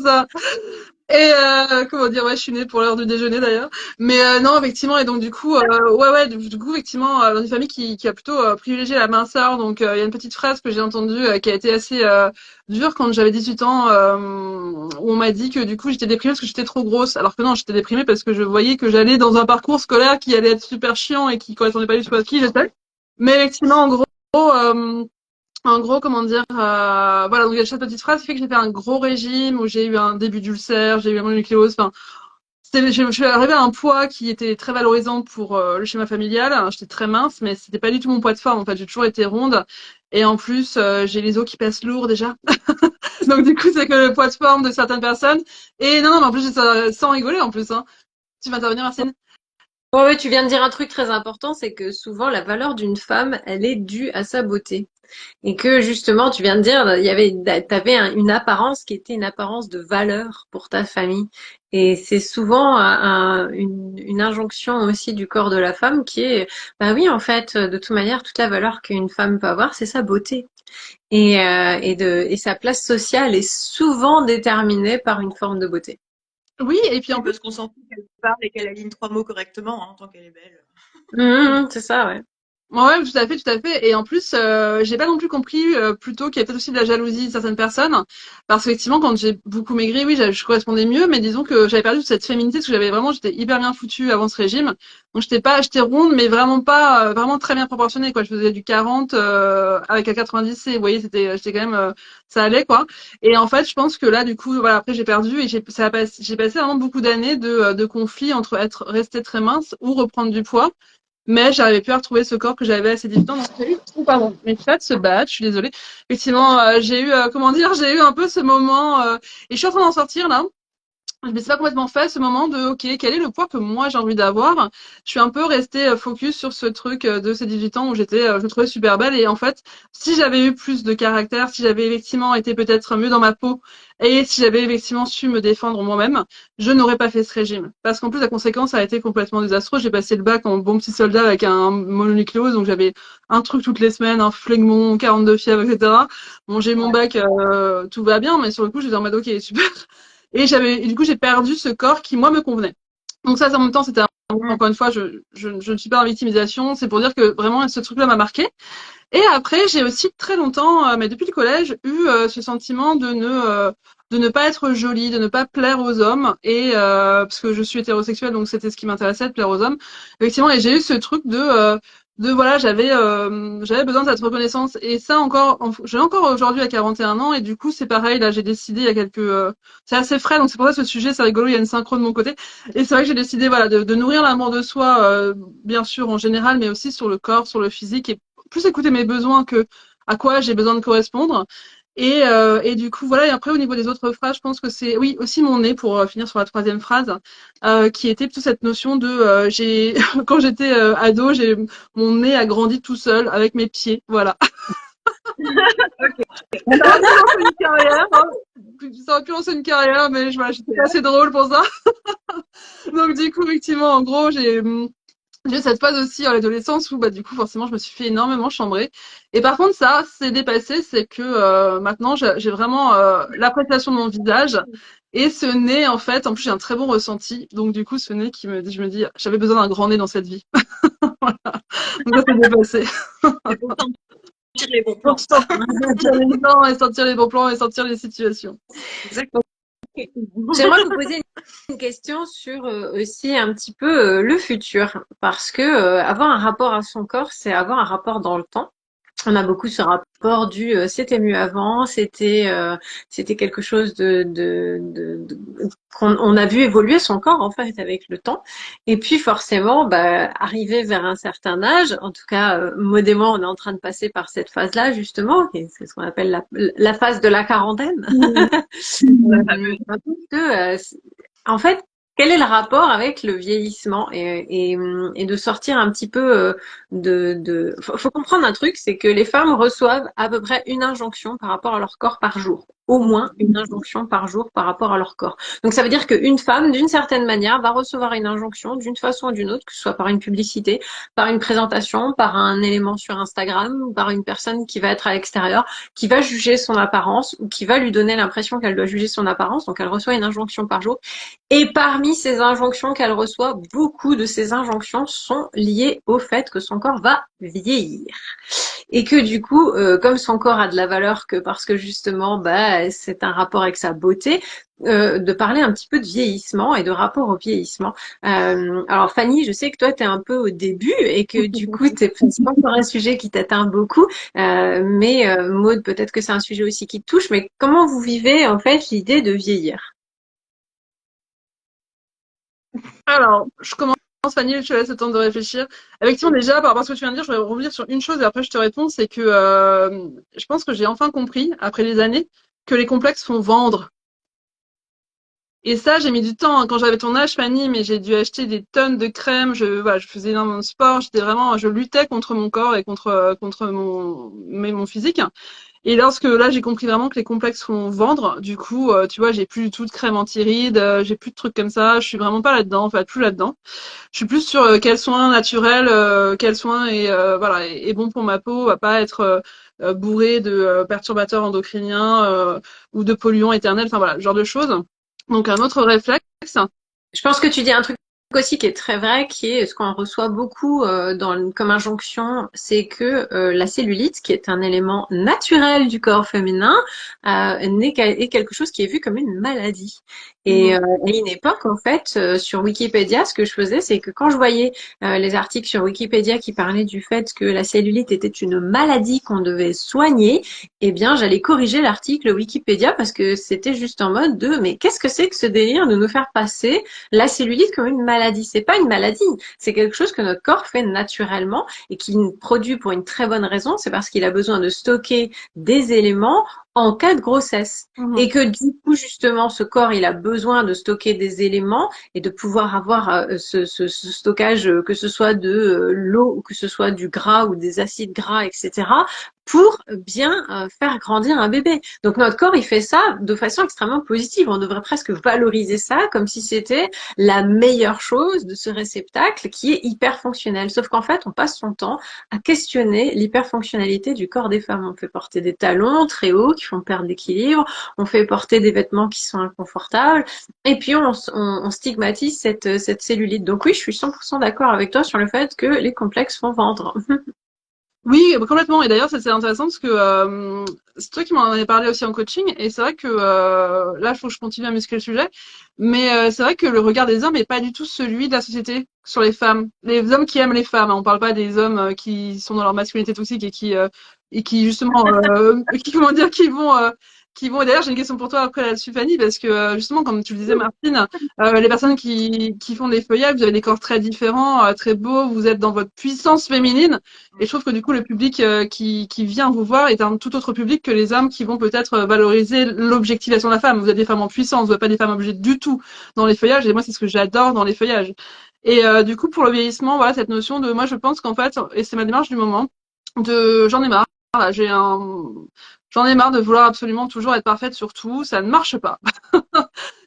ça. Et comment dire, ouais, je suis née pour l'heure du déjeuner d'ailleurs. Mais non, effectivement, et donc du coup, ouais, du coup, effectivement, dans une famille qui a plutôt privilégié la minceur, donc il y a une petite phrase que j'ai entendue qui a été assez dure quand j'avais 18 ans, où on m'a dit que du coup j'étais déprimée parce que j'étais trop grosse, alors que non, j'étais déprimée parce que je voyais que j'allais dans un parcours scolaire qui allait être super chiant et qui correspondait pas du tout à qui j'étais. Mais effectivement, en gros, comment dire, voilà, donc il y a cette petite phrase qui fait que j'ai fait un gros régime où j'ai eu un début d'ulcère, j'ai eu un mononucléose, enfin, je suis arrivée à un poids qui était très valorisant pour le schéma familial. J'étais très mince, mais c'était pas du tout mon poids de forme. En fait, j'ai toujours été ronde. Et en plus, j'ai les os qui pèsent lourd déjà. Donc du coup, c'est que le poids de forme de certaines personnes. Et non, non, mais en plus, sans rigoler en plus. Hein. Tu vas intervenir, Martine? Ouais, ouais, tu viens de dire un truc très important, c'est que souvent la valeur d'une femme, elle est due à sa beauté. Et que justement, tu viens de dire, t'avais une apparence qui était une apparence de valeur pour ta famille. Et c'est souvent une injonction aussi du corps de la femme qui est, bah oui, en fait, de toute manière, toute la valeur qu'une femme peut avoir, c'est sa beauté. Et sa place sociale est souvent déterminée par une forme de beauté. Oui, et puis Oui, en plus, parce qu'on s'en fout qu'elle parle et qu'elle aligne 3 mots correctement, hein, tant qu'elle est belle. C'est ça, ouais. ouais, tout à fait, tout à fait. Et en plus, j'ai pas non plus compris plutôt qu'il y a peut-être aussi de la jalousie de certaines personnes, parce qu'effectivement, quand j'ai beaucoup maigri, oui, je correspondais mieux, mais disons que j'avais perdu toute cette féminité, parce que j'étais hyper bien foutue avant ce régime. Donc j'étais ronde, mais vraiment pas, vraiment très bien proportionnée, quoi. Je faisais du 40 avec un 90, et vous voyez, j'étais quand même, ça allait, quoi. Et en fait, je pense que là, du coup, voilà, après j'ai perdu et j'ai passé vraiment beaucoup d'années de conflits entre être restée très mince ou reprendre du poids. Mais j'arrivais plus à retrouver ce corps que j'avais assez 18 ans. Donc j'ai eu, pardon, mes fats se battent, je suis désolée. Effectivement, j'ai eu, comment dire, j'ai eu un peu ce moment, et je suis en train d'en sortir là. Mais c'est pas complètement fait ce moment de ok, quel est le poids que moi j'ai envie d'avoir. Je suis un peu restée focus sur ce truc de ces 18 ans où je me trouvais super belle et en fait si j'avais eu plus de caractère, si j'avais effectivement été peut-être mieux dans ma peau et si j'avais effectivement su me défendre moi-même, je n'aurais pas fait ce régime parce qu'en plus la conséquence a été complètement désastreuse. J'ai passé le bac en bon petit soldat avec un mononucléose, donc j'avais un truc toutes les semaines, un phlegmon, 42 fièvres, etc. Bon, j'ai eu mon Ouais. bac, tout va bien, mais sur le coup j'étais en mode ok, super. Et du coup, j'ai perdu ce corps qui, moi, me convenait. Donc ça, en même temps, Mm. encore une fois, je ne suis pas en victimisation. C'est pour dire que vraiment, ce truc-là m'a marqué. Et après, j'ai aussi très longtemps, mais depuis le collège, eu ce sentiment de ne pas être jolie, de ne pas plaire aux hommes. Et parce que je suis hétérosexuelle, donc c'était ce qui m'intéressait, de plaire aux hommes. Effectivement, et j'ai eu ce truc de voilà, j'avais besoin de cette reconnaissance. Et ça encore, j'ai encore aujourd'hui à 41 ans. Et du coup, c'est pareil. Là, j'ai décidé il y a c'est assez frais, donc c'est pour ça que ce sujet, c'est rigolo. Il y a une synchro de mon côté. Et c'est vrai que j'ai décidé voilà de nourrir l'amour de soi, bien sûr en général, mais aussi sur le corps, sur le physique et plus écouter mes besoins que à quoi j'ai besoin de correspondre. Et du coup, voilà. Et après, au niveau des autres phrases, je pense que c'est, oui, aussi mon nez, pour finir sur la troisième phrase, qui était plutôt cette notion de, quand j'étais ado, mon nez a grandi tout seul avec mes pieds. Voilà. Ça aurait pu lancer une carrière, hein. Ça aurait pu lancer une carrière, mais voilà, j'étais pas assez drôle pour ça. Donc, du coup, effectivement, en gros, j'ai eu cette phase aussi à l'adolescence où bah du coup forcément je me suis fait énormément chambrer. Et par contre ça c'est dépassé, c'est que maintenant j'ai vraiment l'appréciation de mon visage et ce nez en fait, en plus j'ai un très bon ressenti. Donc du coup ce nez je me dis j'avais besoin d'un grand nez dans cette vie. Voilà. Donc ça c'est dépassé. C'est pour sentir les bons Pour plans. sentir les plans et sentir les bons plans et sentir les situations. Exactement. J'aimerais vous poser une question sur aussi un petit peu le futur, parce que avoir un rapport à son corps, c'est avoir un rapport dans le temps. On a beaucoup ce rapport du c'était mieux avant, c'était quelque chose qu'on on a vu évoluer son corps en fait avec le temps. Et puis forcément, bah, arrivé vers un certain âge, en tout cas modément, on est en train de passer par cette phase-là justement, et c'est ce qu'on appelle la phase de la quarantaine. Que, en fait, quel est le rapport avec le vieillissement et de sortir un petit peu faut comprendre un truc, c'est que les femmes reçoivent à peu près une injonction par rapport à leur corps par jour. au moins une injonction par jour par rapport à leur corps. Donc ça veut dire qu'une femme, d'une certaine manière, va recevoir une injonction d'une façon ou d'une autre, que ce soit par une publicité, par une présentation, par un élément sur Instagram, par une personne qui va être à l'extérieur, qui va juger son apparence ou qui va lui donner l'impression qu'elle doit juger son apparence. Donc elle reçoit une injonction par jour. Et parmi ces injonctions qu'elle reçoit, beaucoup de ces injonctions sont liées au fait que son corps va vieillir. Et que du coup, comme son corps a de la valeur que parce que justement, bah, c'est un rapport avec sa beauté, de parler un petit peu de vieillissement et de rapport au vieillissement. Alors Fanny, je sais que toi, tu es un peu au début et que du coup, c'est pas encore un sujet qui t'atteint beaucoup, mais Maud, peut-être que c'est un sujet aussi qui te touche, mais comment vous vivez en fait l'idée de vieillir? Alors, je commence, Fanny, je te laisse le temps de réfléchir. Effectivement, déjà, par rapport à ce que tu viens de dire, je voudrais revenir sur une chose et après je te réponds, c'est que je pense que j'ai enfin compris, après des années, que les complexes font vendre. Et ça, j'ai mis du temps, hein. Quand j'avais ton âge, Fanny, mais j'ai dû acheter des tonnes de crèmes. Voilà, je faisais énormément de sport. Je luttais contre mon corps et contre mon physique. Et lorsque là, j'ai compris vraiment que les complexes font vendre, du coup, tu vois, j'ai plus du tout de crème anti-rides, j'ai plus de trucs comme ça. Je suis vraiment pas là-dedans, enfin, plus là-dedans. Je suis plus sur quels soins naturels, quels soins voilà, et bon pour ma peau, va pas être bourré de perturbateurs endocriniens ou de polluants éternels. Enfin voilà, ce genre de choses. Donc un autre réflexe. Je pense que tu dis un truc aussi qui est très vrai, qui est ce qu'on reçoit beaucoup comme injonction, c'est que la cellulite, qui est un élément naturel du corps féminin, est quelque chose qui est vu comme une maladie. Et à une époque, en fait, sur Wikipédia, ce que je faisais, c'est que quand je voyais les articles sur Wikipédia qui parlaient du fait que la cellulite était une maladie qu'on devait soigner, eh bien, j'allais corriger l'article Wikipédia parce que c'était juste en mode de, mais qu'est-ce que c'est que ce délire de nous faire passer la cellulite comme une maladie? C'est pas une maladie, c'est quelque chose que notre corps fait naturellement et qu'il produit pour une très bonne raison, c'est parce qu'il a besoin de stocker des éléments en cas de grossesse. Et que du coup, justement, ce corps, il a besoin de stocker des éléments et de pouvoir avoir ce stockage, que ce soit de l'eau ou que ce soit du gras ou des acides gras, etc., pour bien faire grandir un bébé. Donc notre corps, il fait ça de façon extrêmement positive. On devrait presque valoriser ça comme si c'était la meilleure chose de ce réceptacle qui est hyper fonctionnel. Sauf qu'en fait, on passe son temps à questionner l'hyperfonctionnalité du corps des femmes. On fait porter des talons très hauts qui font perdre l'équilibre, on fait porter des vêtements qui sont inconfortables, et puis on stigmatise cette cellulite. Donc oui, je suis 100% d'accord avec toi sur le fait que les complexes font vendre. Oui, complètement. Et d'ailleurs, ça c'est intéressant parce que c'est toi qui m'en avais parlé aussi en coaching. Et c'est vrai que là, il faut que je continue à muscler le sujet. Mais c'est vrai que le regard des hommes n'est pas du tout celui de la société sur les femmes. Les hommes qui aiment les femmes, hein. On parle pas des hommes qui sont dans leur masculinité toxique et qui justement qui comment dire qui vont. Et d'ailleurs, j'ai une question pour toi après là-dessus, Fanny, parce que justement, comme tu le disais, Martine, les personnes qui font des feuillages, vous avez des corps très différents, très beaux, vous êtes dans votre puissance féminine. Et je trouve que du coup, le public qui vient vous voir est un tout autre public que les hommes qui vont peut-être valoriser l'objectivation de la femme. Vous êtes des femmes en puissance, vous n'êtes pas des femmes objets du tout dans les feuillages. Et moi, c'est ce que j'adore dans les feuillages. Et du coup, pour le vieillissement, voilà, cette notion de, moi, je pense qu'en fait, et c'est ma démarche du moment, j'en ai marre. Là, j'en ai marre de vouloir absolument toujours être parfaite sur tout. Ça ne marche pas.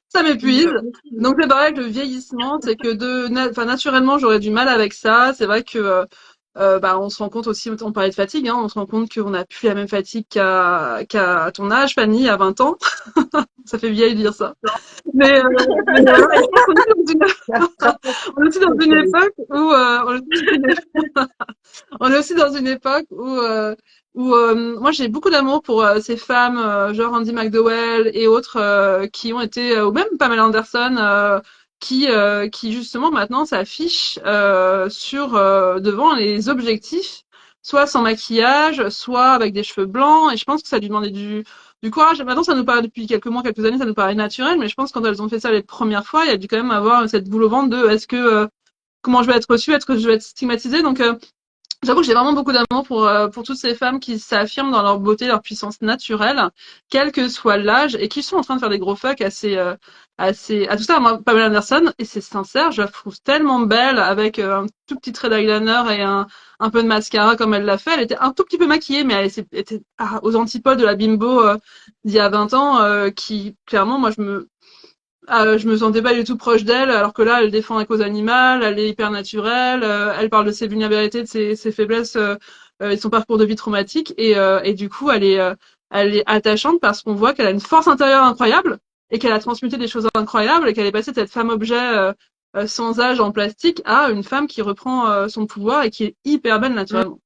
Ça m'épuise. Donc c'est pareil, le vieillissement, c'est que naturellement, j'aurais du mal avec ça. C'est vrai que on se rend compte aussi, on parlait de fatigue, hein, on se rend compte qu'on n'a plus la même fatigue qu'à ton âge, Fanny, à 20 ans. Ça fait vieille de dire ça. Mais voilà, on est aussi dans une époque où on est aussi dans une époque où moi j'ai beaucoup d'amour pour ces femmes genre Andy McDowell et autres qui ont été ou même Pamela Anderson qui justement maintenant s'affichent sur devant les objectifs, soit sans maquillage, soit avec des cheveux blancs. Et je pense que ça lui demandait du courage. Maintenant, ça nous paraît depuis quelques mois, quelques années, ça nous paraît naturel, mais je pense que quand elles ont fait ça les premières fois, il y a dû quand même avoir cette boule au ventre de est-ce que comment je vais être reçue, est-ce que je vais être stigmatisée. Donc J'avoue que j'ai vraiment beaucoup d'amour pour toutes ces femmes qui s'affirment dans leur beauté, leur puissance naturelle, quel que soit l'âge, et qui sont en train de faire des gros fucks à tout ça. Moi, Pamela Anderson, et c'est sincère, je la trouve tellement belle avec un tout petit trait d'eyeliner et un peu de mascara comme elle l'a fait. Elle était un tout petit peu maquillée, mais elle était aux antipodes de la bimbo d'il y a 20 ans, qui, clairement, je me sentais pas du tout proche d'elle, alors que là, elle défend la cause animale, elle est hyper naturelle, elle parle de ses vulnérabilités, de ses faiblesses et de son parcours de vie traumatique, et du coup, elle est attachante parce qu'on voit qu'elle a une force intérieure incroyable et qu'elle a transmuté des choses incroyables et qu'elle est passée de cette femme objet sans âge en plastique à une femme qui reprend son pouvoir et qui est hyper belle naturellement.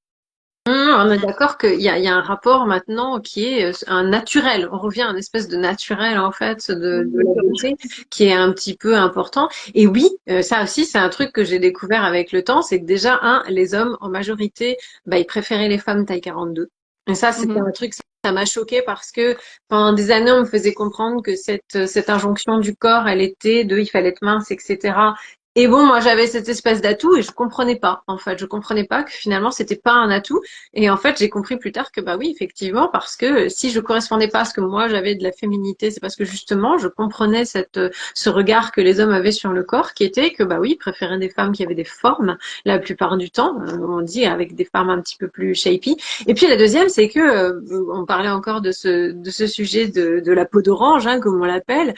On est d'accord qu'il y a un rapport maintenant qui est un naturel. On revient à une espèce de naturel en fait de la beauté qui est un petit peu important. Et oui, ça aussi c'est un truc que j'ai découvert avec le temps, c'est que déjà les hommes en majorité, bah, ils préféraient les femmes taille 42. Et ça c'était Mhm. un truc ça m'a choqué parce que pendant des années on me faisait comprendre que cette injonction du corps, elle était de il fallait être mince, etc. Et bon, moi j'avais cette espèce d'atout et je comprenais pas. En fait, je comprenais pas que finalement c'était pas un atout. Et en fait, j'ai compris plus tard que bah oui, effectivement, parce que si je correspondais pas à ce que moi j'avais de la féminité, c'est parce que justement, je comprenais ce regard que les hommes avaient sur le corps, qui était que bah oui, ils préféraient des femmes qui avaient des formes la plupart du temps. On dit avec des femmes un petit peu plus shapy. Et puis la deuxième, c'est que on parlait encore de ce sujet de la peau d'orange, hein, comme on l'appelle,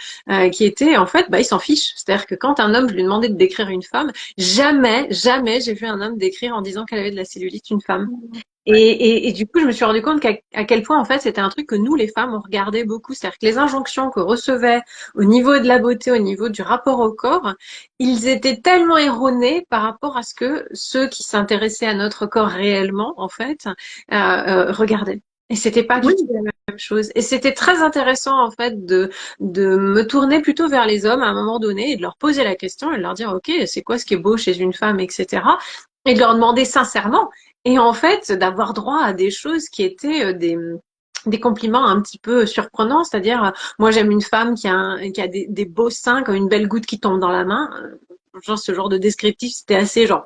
qui était en fait, bah il s'en fiche. C'est-à-dire que quand un homme, je lui demandais de décrire une femme, jamais j'ai vu un homme décrire en disant qu'elle avait de la cellulite une femme. Et du coup, je me suis rendu compte à quel point, en fait, c'était un truc que nous, les femmes, on regardait beaucoup. C'est-à-dire que les injonctions qu'on recevait au niveau de la beauté, au niveau du rapport au corps, ils étaient tellement erronés par rapport à ce que ceux qui s'intéressaient à notre corps réellement, en fait, regardaient. Et c'était pas du Oui, tout la même chose. Et c'était très intéressant, en fait, de me tourner plutôt vers les hommes à un moment donné et de leur poser la question et de leur dire, OK, c'est quoi ce qui est beau chez une femme, etc. Et de leur demander sincèrement et en fait, d'avoir droit à des choses qui étaient des compliments un petit peu surprenants, c'est-à-dire, moi j'aime une femme qui a des beaux seins comme une belle goutte qui tombe dans la main. Genre ce genre de descriptif, c'était assez genre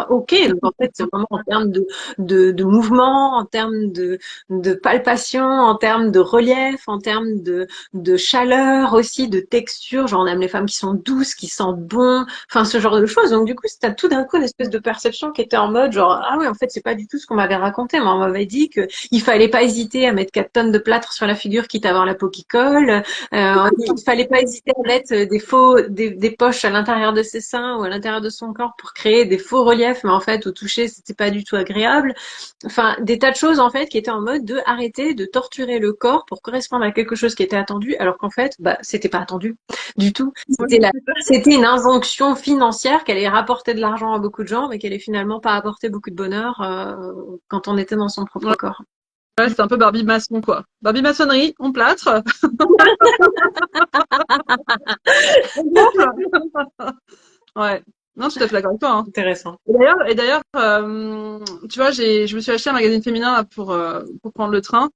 ok. Donc en fait, c'est vraiment en termes de mouvement, en termes de palpation, en termes de relief, en termes de chaleur aussi, de texture. Genre on aime les femmes qui sont douces, qui sentent bon, enfin ce genre de choses. Donc du coup, c'était tout d'un coup une espèce de perception qui était en mode genre ah oui en fait c'est pas du tout ce qu'on m'avait raconté. Moi on m'avait dit que il fallait pas hésiter à mettre 4 tonnes de plâtre sur la figure quitte à avoir la peau qui colle. Il fallait pas hésiter à mettre des poches à l'intérieur de ses seins ou à l'intérieur de son corps pour créer des faux reliefs, mais en fait au toucher c'était pas du tout agréable. Enfin des tas de choses en fait qui étaient en mode de arrêter de torturer le corps pour correspondre à quelque chose qui était attendu, alors qu'en fait bah c'était pas attendu du tout. C'était une injonction financière qu'elle allait rapporter de l'argent à beaucoup de gens, mais qu'elle allait finalement pas apporter beaucoup de bonheur quand on était dans son propre ouais, corps. ouais, c'est un peu Barbie maçon, quoi. Barbie maçonnerie, on plâtre. Ouais. Non, tout à fait d'accord avec toi, hein. Intéressant. Et d'ailleurs, tu vois, je me suis acheté un magazine féminin là, pour prendre le train.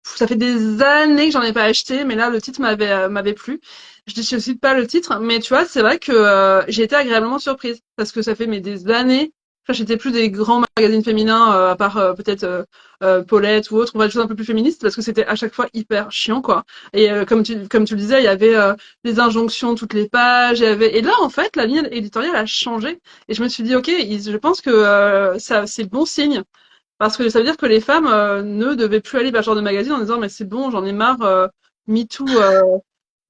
Ça fait des années que j'en ai pas acheté, mais là, le titre m'avait plu. Je ne cite pas le titre, mais tu vois, c'est vrai que j'ai été agréablement surprise parce que ça fait des années. Enfin, j'étais plus des grands magazines féminins, à part peut-être Paulette ou autre, on va des choses un peu plus féministes parce que c'était à chaque fois hyper chiant, quoi. Et comme tu le disais, il y avait des injonctions toutes les pages, et là, en fait, la ligne éditoriale a changé. Et je me suis dit, ok, je pense que ça, c'est bon signe. Parce que ça veut dire que les femmes ne devaient plus aller vers ce genre de magazine en disant mais c'est bon, j'en ai marre, MeToo,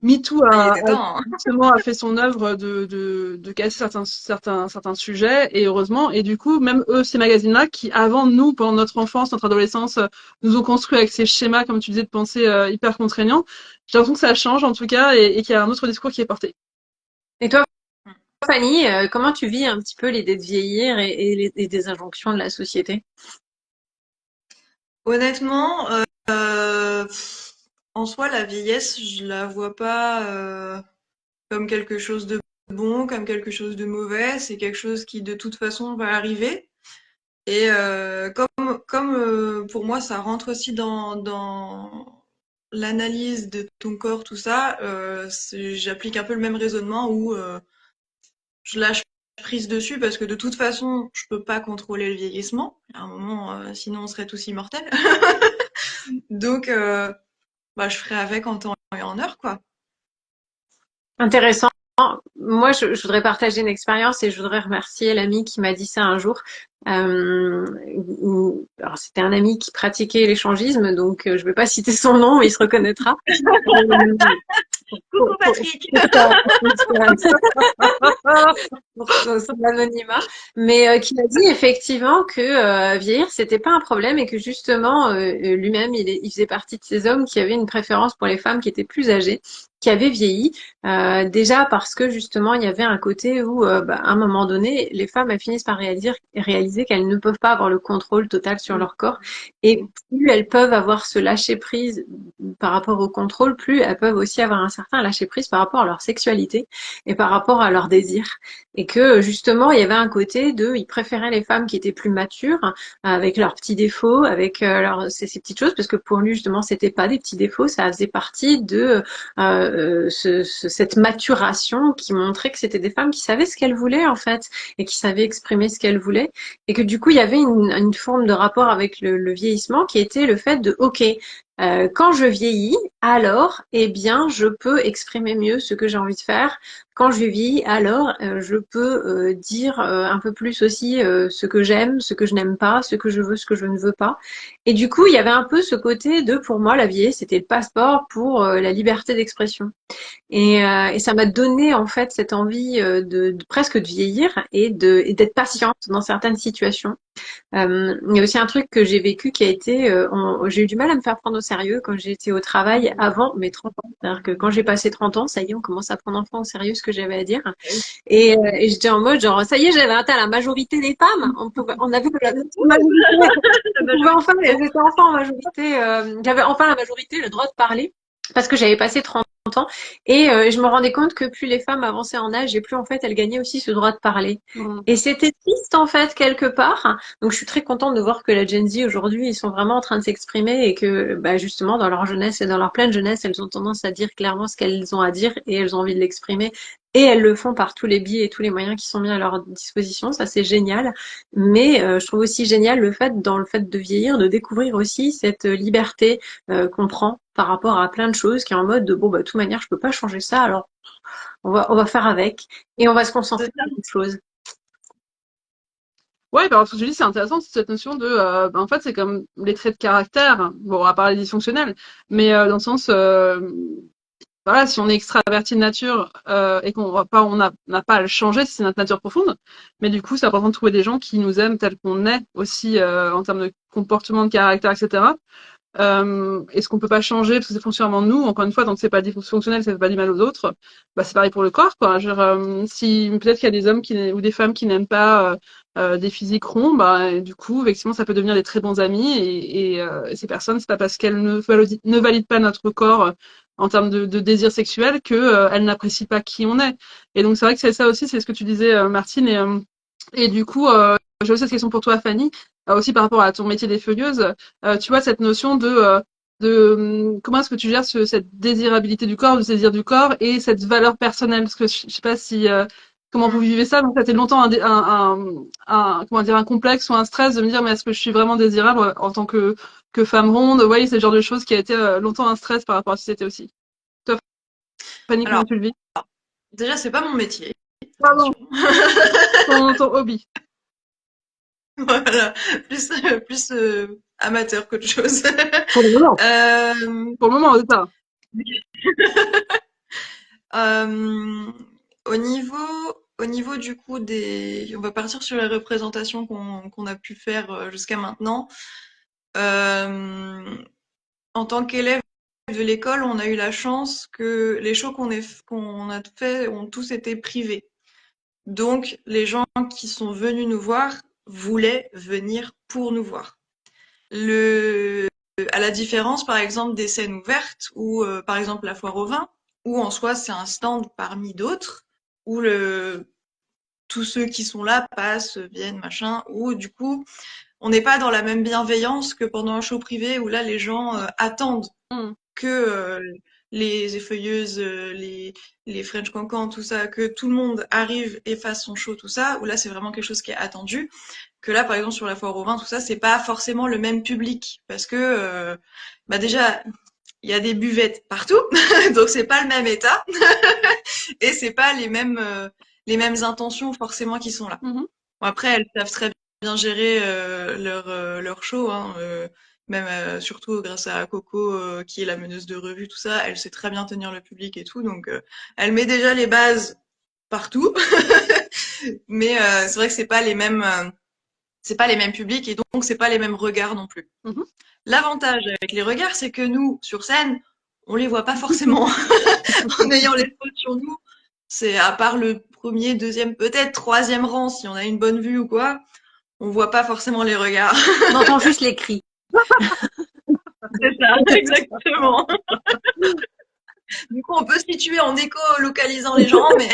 MeToo Ah, il a, était temps, hein. justement a fait son œuvre de casser certains sujets et heureusement et du coup même eux ces magazines-là qui avant nous pendant notre enfance, notre adolescence nous ont construit avec ces schémas comme tu disais de pensée hyper contraignants, j'ai l'impression que ça change en tout cas et qu'il y a un autre discours qui est porté. Et toi, Fanny, comment tu vis un petit peu l'idée de vieillir et des injonctions de la société? Honnêtement, en soi, la vieillesse, je la vois pas comme quelque chose de bon, comme quelque chose de mauvais. C'est quelque chose qui, de toute façon, va arriver. Et comme pour moi, ça rentre aussi dans l'analyse de ton corps, tout ça, j'applique un peu le même raisonnement où je lâche prise dessus parce que de toute façon, je peux pas contrôler le vieillissement. À un moment, sinon on serait tous immortels. Donc, bah, je ferai avec en temps et en heure, quoi. Intéressant. Moi, je voudrais partager une expérience et je voudrais remercier l'ami qui m'a dit ça un jour. Euh, alors, c'était un ami qui pratiquait l'échangisme, donc je ne vais pas citer son nom, mais il se reconnaîtra. Coucou Patrick. Pour son anonymat, mais qui m'a dit effectivement que vieillir c'était pas un problème et que justement lui-même il faisait partie de ces hommes qui avaient une préférence pour les femmes qui étaient plus âgées, qui avaient vieilli, déjà parce que justement il y avait un côté où à un moment donné les femmes elles finissent par réaliser qu'elles ne peuvent pas avoir le contrôle total sur leur corps et plus elles peuvent avoir ce lâcher prise par rapport au contrôle, plus elles peuvent aussi avoir un certain lâcher prise par rapport à leur sexualité et par rapport à leurs désirs. Et que justement, il y avait un côté de, ils préféraient les femmes qui étaient plus matures, avec leurs petits défauts, avec ces petites choses, parce que pour lui justement, c'était pas des petits défauts, ça faisait partie de cette maturation qui montrait que c'était des femmes qui savaient ce qu'elles voulaient en fait, et qui savaient exprimer ce qu'elles voulaient, et que du coup, il y avait une forme de rapport avec le vieillissement qui était le fait de, ok, quand je vieillis, alors, eh bien, je peux exprimer mieux ce que j'ai envie de faire. Quand je vieillis, alors, je peux dire un peu plus aussi ce que j'aime, ce que je n'aime pas, ce que je veux, ce que je ne veux pas. Et du coup, il y avait un peu ce côté de, pour moi, la vieillesse, c'était le passeport pour la liberté d'expression. Et ça m'a donné en fait cette envie de presque de vieillir et d'être patiente dans certaines situations. Il y a aussi un truc que j'ai vécu qui a été, j'ai eu du mal à me faire prendre au sérieux quand j'étais au travail avant mes 30 ans. C'est-à-dire que quand j'ai passé 30 ans, ça y est, on commence à prendre enfin au sérieux ce que j'avais à dire. Et j'étais en mode genre, ça y est, j'avais atteint la majorité des femmes. On avait la majorité. J'étais enfin en majorité, j'avais enfin la majorité, le droit de parler. Parce que j'avais passé 30 ans et je me rendais compte que plus les femmes avançaient en âge et plus en fait elles gagnaient aussi ce droit de parler. Et c'était triste en fait quelque part. Donc je suis très contente de voir que la Gen Z aujourd'hui ils sont vraiment en train de s'exprimer et que justement dans leur jeunesse et dans leur pleine jeunesse elles ont tendance à dire clairement ce qu'elles ont à dire et elles ont envie de l'exprimer et elles le font par tous les biais et tous les moyens qui sont mis à leur disposition. Ça c'est génial. Mais je trouve aussi génial le fait dans le fait de vieillir de découvrir aussi cette liberté qu'on prend par rapport à plein de choses qui est en mode de bon de toute manière je peux pas changer ça alors on va faire avec et on va se concentrer sur autre chose. Ouais, alors ce que tu dis, c'est intéressant, c'est cette notion de, en fait, c'est comme les traits de caractère. Bon, on va parler dysfonctionnels, mais dans le sens, voilà, si on est extraverti de nature et on n'a pas à le changer, si c'est notre nature profonde, mais du coup, c'est important de trouver des gens qui nous aiment tels qu'on est aussi en termes de comportement, de caractère, etc. Est-ce qu'on peut pas changer parce que c'est fonctionnement de nous, encore une fois, tant que c'est pas dysfonctionnel, ça fait pas du mal aux autres. C'est pareil pour le corps, quoi. Genre, si peut-être qu'il y a des hommes ou des femmes qui n'aiment pas des physiques ronds, du coup, effectivement, ça peut devenir des très bons amis et ces personnes, c'est pas parce qu'elles ne valident pas notre corps en termes de désir sexuel que elles n'apprécient pas qui on est. Et donc c'est vrai que c'est ça aussi, c'est ce que tu disais, Martine, et du coup, j'ai aussi cette question pour toi, Fanny, aussi par rapport à ton métier des feuilleuses. Tu vois, cette notion de comment est-ce que tu gères cette désirabilité du corps, le désir du corps et cette valeur personnelle? Parce que je sais pas si comment vous vivez ça. Donc, ça a été longtemps comment dire, un complexe ou un stress de me dire, mais est-ce que je suis vraiment désirable en tant que femme ronde? Vous voyez, c'est le genre de choses qui a été longtemps un stress par rapport à la société aussi. Toi, Fanny, comment Alors, tu le vis? déjà, c'est pas mon métier. Pardon, Attention. ton hobby. Voilà, plus amateur qu'autre chose. Pour le moment. Pour le moment, c'est ça. Euh, au niveau du coup on va partir sur les représentations qu'on a pu faire jusqu'à maintenant. Euh, En tant qu'élève de l'école, on a eu la chance que les shows qu'on a fait ont tous été privés. Donc, les gens qui sont venus nous voir voulaient venir pour nous voir. À la différence, par exemple, des scènes ouvertes ou, par exemple, la foire au vin, où en soi, c'est un stand parmi d'autres, où tous ceux qui sont là passent, viennent, machin, où du coup, on n'est pas dans la même bienveillance que pendant un show privé où là, les gens attendent Mm. que les effeuilleuses, les French Cancans, tout ça, que tout le monde arrive et fasse son show, tout ça, où là c'est vraiment quelque chose qui est attendu. Que là, par exemple, sur la foire au vin, tout ça, c'est pas forcément le même public. Parce que, bah déjà, il y a des buvettes partout, donc c'est pas le même état. Et c'est pas les mêmes intentions forcément qui sont là. Mhm. Bon, après, elles savent très bien gérer leur show, hein, même surtout grâce à Coco, qui est la meneuse de revue, tout ça, elle sait très bien tenir le public et tout, donc elle met déjà les bases partout. Mais c'est vrai que c'est pas les mêmes publics et donc c'est pas les mêmes regards non plus. Mhm. L'avantage avec les regards, c'est que nous, sur scène, on les voit pas forcément en ayant les spots sur nous. C'est à part le premier, deuxième, peut-être troisième rang, si on a une bonne vue ou quoi, on voit pas forcément les regards. On entend juste les cris. C'est ça, exactement. Du coup, on peut se situer en éco-localisant les gens, mais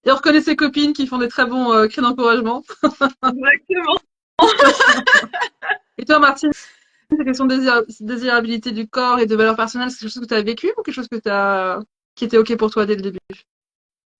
Et on reconnaît ses copines qui font des très bons cris d'encouragement. exactement. Et toi, Martine, cette question de désirabilité du corps et de valeur personnelle, c'est quelque chose que tu as vécu ou quelque chose qui était OK pour toi dès le début?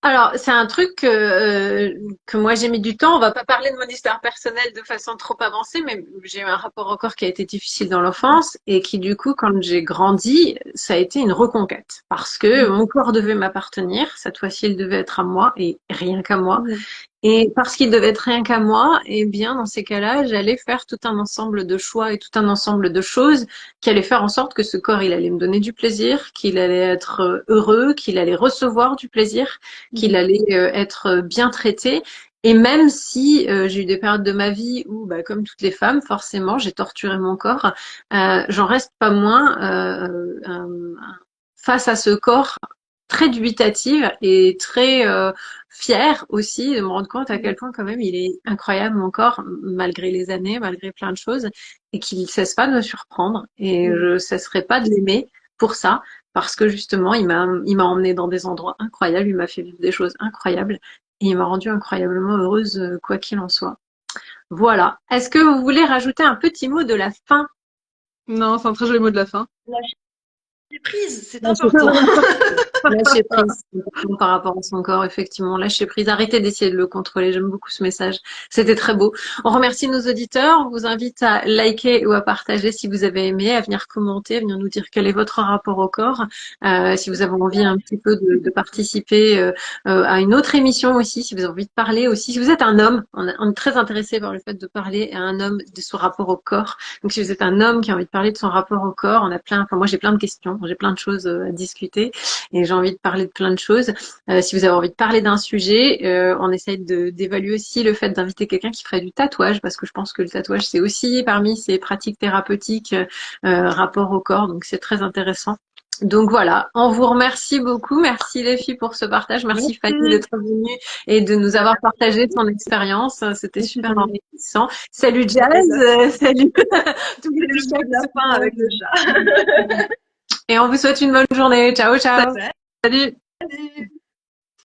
Alors, c'est un truc que moi j'ai mis du temps. On va pas parler de mon histoire personnelle de façon trop avancée, mais j'ai eu un rapport au corps qui a été difficile dans l'enfance et qui, du coup, quand j'ai grandi, ça a été une reconquête parce que mon corps devait m'appartenir. Cette fois-ci, il devait être à moi et rien qu'à moi. Et parce qu'il devait être rien qu'à moi, eh bien, dans ces cas-là, j'allais faire tout un ensemble de choix et tout un ensemble de choses qui allaient faire en sorte que ce corps, il allait me donner du plaisir, qu'il allait être heureux, qu'il allait recevoir du plaisir, qu'il allait être bien traité. Et même si j'ai eu des périodes de ma vie où, bah, comme toutes les femmes, forcément, j'ai torturé mon corps, j'en reste pas moins face à ce corps très dubitative et très fière aussi de me rendre compte à quel point quand même il est incroyable mon corps malgré les années, malgré plein de choses et qu'il ne cesse pas de me surprendre et je cesserai pas de l'aimer pour ça parce que justement il m'a emmené dans des endroits incroyables, il m'a fait vivre des choses incroyables et il m'a rendue incroyablement heureuse quoi qu'il en soit. Voilà. Est-ce que vous voulez rajouter un petit mot de la fin? Non, c'est un très joli mot de la fin. Lâcher prise, c'est Lâcher important. Lâcher prise par rapport à son corps, effectivement. Lâcher prise. Arrêtez d'essayer de le contrôler. J'aime beaucoup ce message. C'était très beau. On remercie nos auditeurs. On vous invite à liker ou à partager si vous avez aimé, à venir commenter, à venir nous dire quel est votre rapport au corps. Si vous avez envie un petit peu de participer à une autre émission aussi, si vous avez envie de parler aussi. Si vous êtes un homme, on est très intéressé par le fait de parler à un homme de son rapport au corps. Donc si vous êtes un homme qui a envie de parler de son rapport au corps, moi j'ai plein de questions, j'ai plein de choses à discuter et j'ai envie de parler de plein de choses. Si vous avez envie de parler d'un sujet, on essaye d'évaluer aussi le fait d'inviter quelqu'un qui ferait du tatouage parce que je pense que le tatouage c'est aussi parmi ces pratiques thérapeutiques rapport au corps, donc c'est très intéressant. Donc voilà, on vous remercie beaucoup. Merci les filles pour ce partage. Merci Fanny d'être venue et de nous avoir partagé son expérience. C'était super enrichissant. Salut Jazz, salut tous les C'est le mot de la fin avec le chat. et on vous souhaite une bonne journée. Ciao, ciao. Salut! Salut.